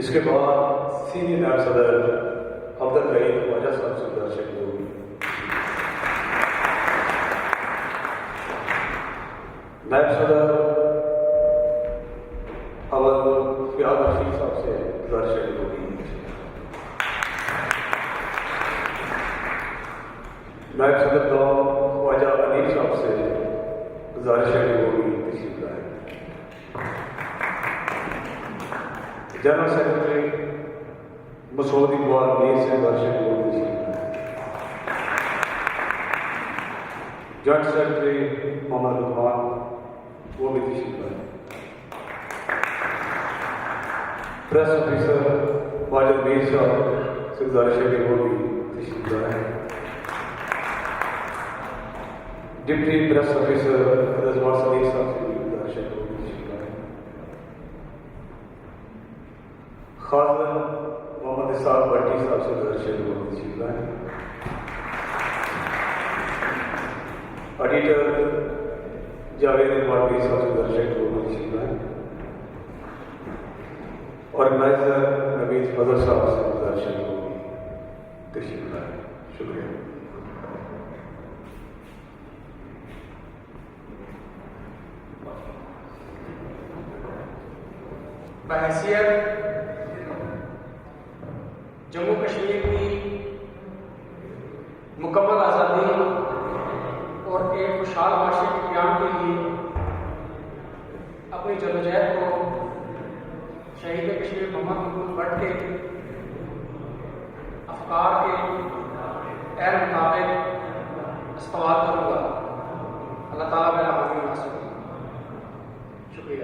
इसके बाद सीनियर नायब सदर अब्दुल रहीम ख्वाजा साहब से दर्शक होगी। नायब सदर अवल फियाद रशीद साहब से दर्शक होगी। नायब सदर ख्वाजा अनील साहब से गुजारिश होगी तशरीफ लाएं। जनरल सेक्रेटरी मसूद इकबाल मीर से दर्शक होगी। जॉइंट सेक्रेटरी मोहम्मद लुकमान वो भी तशरीफ लाएं। प्रेस ऑफिसर वाजिद मीर साहब से गुजारिश है कि वो भी तशरीफ लाएं। डिप्टी प्रेस ऑफिसर रजवान सलीम साहब से भी गुजारिश है कि वो भी तशरीफ लाएं। खाजन मोहम्मद इसाक भट्टी साहब से गुजारिश है कि वो भी तशरीफ लाएं। एडिटर जावेद इकबाल साहब से गुजारिश है कि वो भी तशरीफ लाएं। ऑर्गेनाइजर नवीद फजल साहब से गुजारिश है कि वो भी तशरीफ लाएं। शुक्रिया। बहैसियत जम्मू कश्मीर की मुकम्मल आज़ादी और एक खुशहाल माशरे के क़याम के लिए अपनी जदोजहद को शहीद कश्मीर मोहम्मद महबूब भट्ट के अफकार के ऐन मुताबिक इस्तेमाल करूँगा। अल्लाह ताला मेरा हामी हासिल। शुक्रिया।